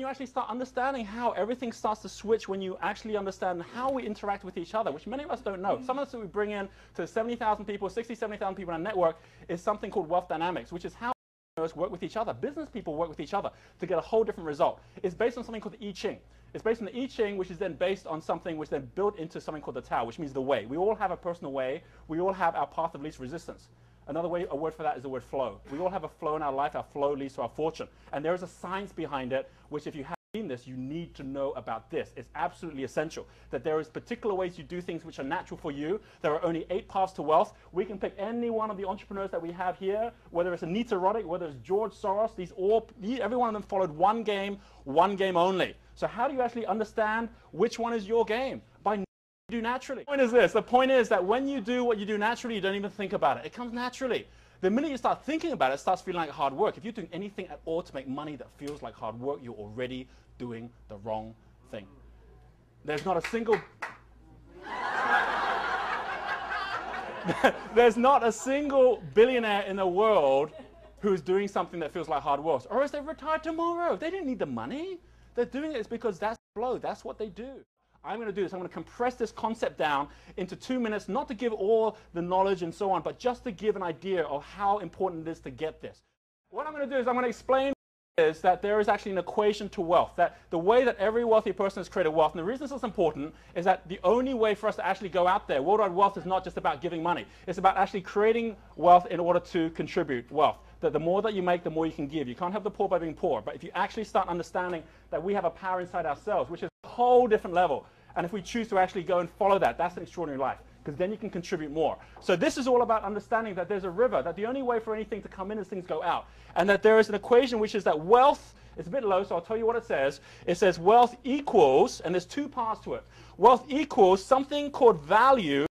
you actually start understanding how everything starts to switch when you actually understand how we interact with each other, which many of us don't know. Some of us that we bring in to 70,000 people, 60, 70,000 people in our network is something called wealth dynamics, which is how entrepreneurs work with each other. Business people work with each other to get a whole different result. It's based on something called the I Ching. It's based on the I Ching, which is then based on something which then built into something called the Tao, which means the way. We all have a personal way. We all have our path of least resistance. Another way, a word for that is the word flow. We all have a flow in our life. Our flow leads to our fortune. And there is a science behind it, which if you haven't seen this, you need to know about this. It's absolutely essential that there is particular ways you do things which are natural for you. There are only 8 paths to wealth. We can pick any one of the entrepreneurs that we have here, whether it's Anita Roddick, whether it's George Soros, every one of them followed one game only. So how do you actually understand which one is your game? By do naturally. The point is this. The point is that when you do what you do naturally, you don't even think about it. It comes naturally. The minute you start thinking about it, it starts feeling like hard work. If you're doing anything at all to make money that feels like hard work, you're already doing the wrong thing. There's not a single... There's not a single billionaire in the world who's doing something that feels like hard work. Or else they retire tomorrow. They didn't need the money. They're doing it because that's flow. That's what they do. I'm going to do this. I'm going to compress this concept down into 2 minutes, not to give all the knowledge and so on, but just to give an idea of how important it is to get this. What I'm going to do is I'm going to explain is that there is actually an equation to wealth, that the way that every wealthy person has created wealth, and the reason this is important is that the only way for us to actually go out there, worldwide wealth is not just about giving money. It's about actually creating wealth in order to contribute wealth. That the more that you make, the more you can give. You can't have the poor by being poor, but if you actually start understanding that we have a power inside ourselves, which is a whole different level, and if we choose to actually go and follow that, that's an extraordinary life, because then you can contribute more. So this is all about understanding that there's a river, that the only way for anything to come in is things go out, and that there is an equation which is that wealth, it's a bit low, so I'll tell you what it says. It says wealth equals, and there's 2 parts to it. Wealth equals something called value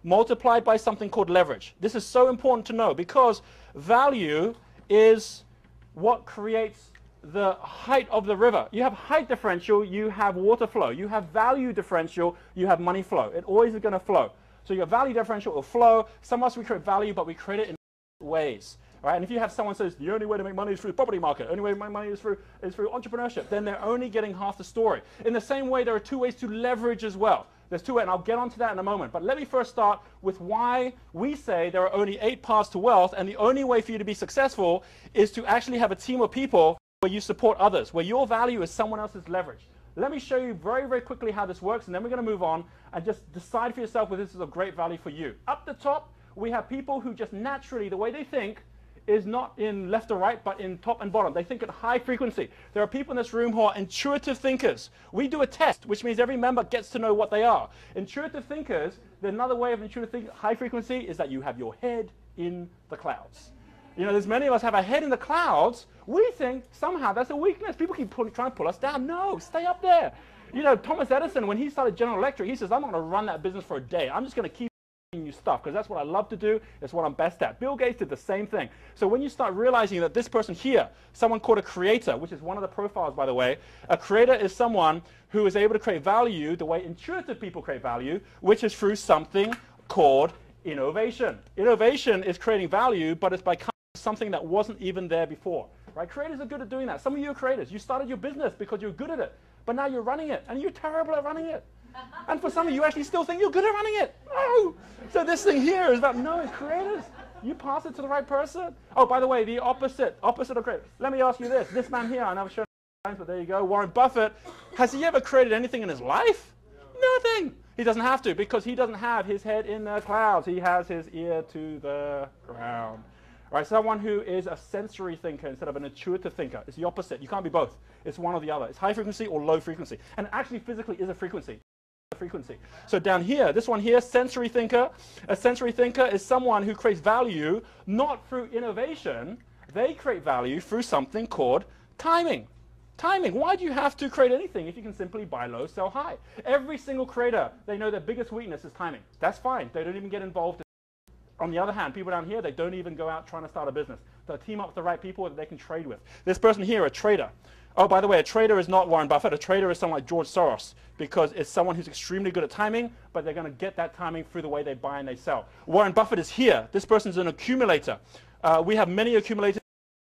multiplied by something called leverage. This is so important to know, because value is what creates the height of the river. You have height differential, you have water flow. You have value differential, you have money flow. It always is going to flow. So your value differential will flow. Some of us, we create value, but we create it in ways. Right? And if you have someone says, the only way to make money is through the property market, the only way to make money is through entrepreneurship, then they're only getting half the story. In the same way, there are 2 ways to leverage as well. There's 2 ways, and I'll get onto that in a moment. But let me first start with why we say there are only 8 paths to wealth, and the only way for you to be successful is to actually have a team of people where you support others, where your value is someone else's leverage. Let me show you very, very quickly how this works, and then we're going to move on and just decide for yourself whether this is of great value for you. Up the top, we have people who just naturally, the way they think is not in left or right, but in top and bottom. They think at high frequency. There are people in this room who are intuitive thinkers. We do a test, which means every member gets to know what they are. Intuitive thinkers, another way of intuitive thinking, high frequency, is that you have your head in the clouds. You know, there's many of us have our head in the clouds. We think somehow that's a weakness. People keep trying to pull us down. No, stay up there. You know, Thomas Edison, when he started General Electric, he says, I'm not going to run that business for a day. I'm just going to keep you stuff because that's what I love to do. It's what I'm best at. Bill Gates did the same thing. So when you start realizing that this person here, someone called a creator, which is one of the profiles, by the way, a creator is someone who is able to create value the way intuitive people create value, which is through something called innovation. Innovation is creating value, but it's by something that wasn't even there before. Right? Creators are good at doing that. Some of you are creators. You started your business because you're good at it, but now you're running it, and you're terrible at running it. And for some of you, actually still think you're good at running it. No! So this thing here is about knowing creators. You pass it to the right person. Oh, by the way, the opposite of creator. Let me ask you this. This man here, I never showed him, but there you go, Warren Buffett. Has he ever created anything in his life? Nothing. He doesn't have to, because he doesn't have his head in the clouds. He has his ear to the ground. All right, someone who is a sensory thinker instead of an intuitive thinker. It's the opposite. You can't be both. It's one or the other. It's high frequency or low frequency. And it actually physically is a frequency. So down here, this one here, sensory thinker. A sensory thinker is someone who creates value not through innovation. They create value through something called timing. Timing. Why do you have to create anything if you can simply buy low, sell high? Every single creator, they know their biggest weakness is timing. That's fine. They don't even get involved. On the other hand, people down here, they don't even go out trying to start a business. They'll team up with the right people that they can trade with. This person here, a trader. Oh, by the way, a trader is not Warren Buffett. A trader is someone like George Soros, because it's someone who's extremely good at timing, but they're going to get that timing through the way they buy and they sell. Warren Buffett is here. This person's an accumulator. We have many accumulators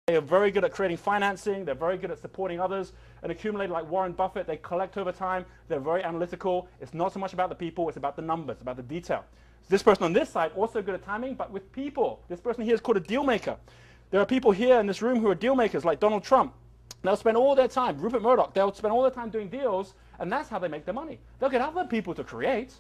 They are very good at creating financing. They're very good at supporting others and accumulating like Warren Buffett. They collect over time. They're very analytical. It's not so much about the people. It's about the numbers, about the detail. So this person on this side, also good at timing, but with people. This person here is called a deal maker. There are people here in this room who are deal makers, like Donald Trump. They'll spend all their time, Rupert Murdoch, they'll spend all their time doing deals, and that's how they make their money. They'll get other people to create.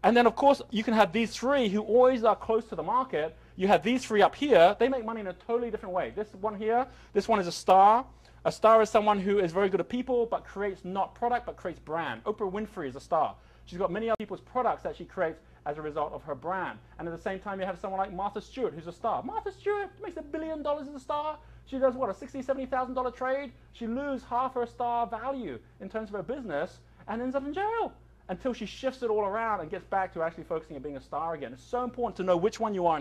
And then, of course, you can have these three who always are close to the market. You have these three up here. They make money in a totally different way. This one here, this one is a star. A star is someone who is very good at people, but creates not product, but creates brand. Oprah Winfrey is a star. She's got many other people's products that she creates as a result of her brand. And at the same time, you have someone like Martha Stewart, who's a star. Martha Stewart makes $1 billion as a star. She does, what, a $60,000, $70,000 trade? She loses half her star value in terms of her business and ends up in jail until she shifts it all around and gets back to actually focusing on being a star again. It's so important to know which one you are.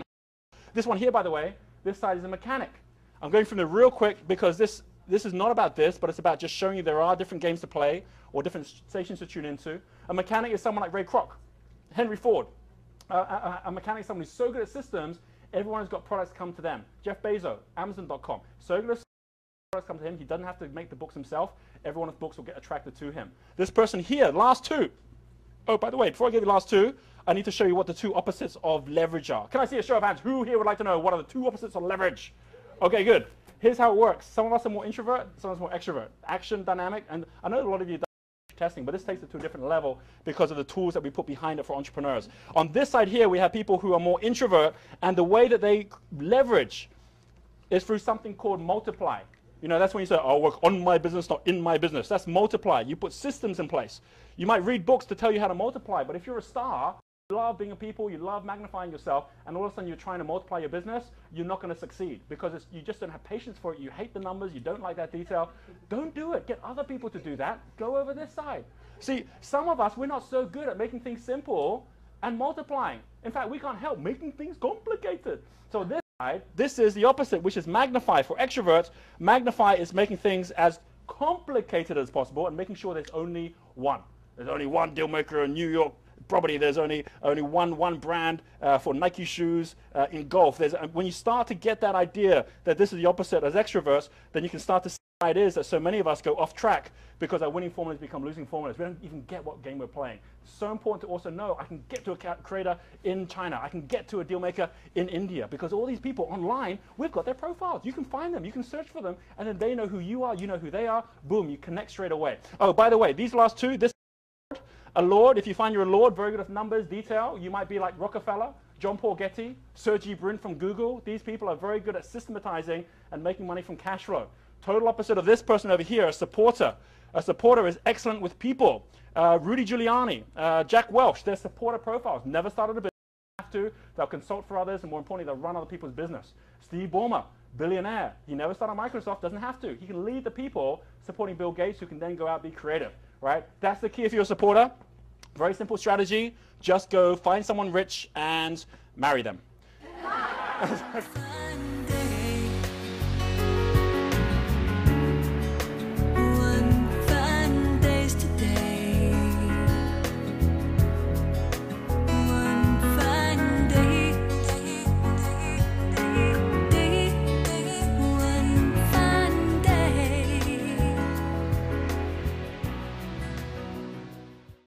This one here, by the way, this side is a mechanic. I'm going from the real quick because this is not about this, but it's about just showing you there are different games to play or different stations to tune into. A mechanic is someone like Ray Kroc, Henry Ford. A mechanic is someone who's so good at systems, everyone has got products come to them. Jeff Bezos, Amazon.com. So good at products come to him. He doesn't have to make the books himself. Everyone's books will get attracted to him. This person here, last two. Oh, by the way, before I give you the last two, I need to show you what the two opposites of leverage are. Can I see a show of hands? Who here would like to know what are the two opposites of leverage? Okay, good. Here's how it works. Some of us are more introvert, some of us are more extrovert. Action, dynamic, and I know a lot of you testing, but this takes it to a different level because of the tools that we put behind it for entrepreneurs. On this side here, we have people who are more introvert, and the way that they leverage is through something called multiply. You know, that's when you say, I'll work on my business, not in my business. That's multiply. You put systems in place. You might read books to tell you how to multiply, but if you're a star, you love being a people, you love magnifying yourself, and all of a sudden you're trying to multiply your business, you're not going to succeed because you just don't have patience for it. You hate the numbers. You don't like that detail. Don't do it. Get other people to do that. Go over this side. See, some of us, we're not so good at making things simple and multiplying. In fact, we can't help making things complicated. So this side, this is the opposite, which is magnify. For extroverts, magnify is making things as complicated as possible and making sure there's only one. There's only one deal maker in New York property. There's only one brand for Nike shoes in golf. When you start to get that idea that this is the opposite as extroverts, then you can start to see why it is that so many of us go off track because our winning formulas become losing formulas. We don't even get what game we're playing. It's so important to also know I can get to a creator in China. I can get to a deal maker in India because all these people online, we've got their profiles. You can find them. You can search for them, and then they know who you are. You know who they are. Boom, you connect straight away. Oh, by the way, these last two, a lord, if you find you're a lord, very good at numbers, detail, you might be like Rockefeller, John Paul Getty, Sergey Brin from Google. These people are very good at systematizing and making money from cash flow. Total opposite of this person over here, a supporter. A supporter is excellent with people. Rudy Giuliani, Jack Welch, they're supporter profiles. Never started a business, have to. They'll consult for others, and more importantly, they'll run other people's business. Steve Ballmer, billionaire. He never started Microsoft, doesn't have to. He can lead the people supporting Bill Gates who can then go out and be creative. Right? That's the key if you're a supporter. Very simple strategy. Just go find someone rich and marry them.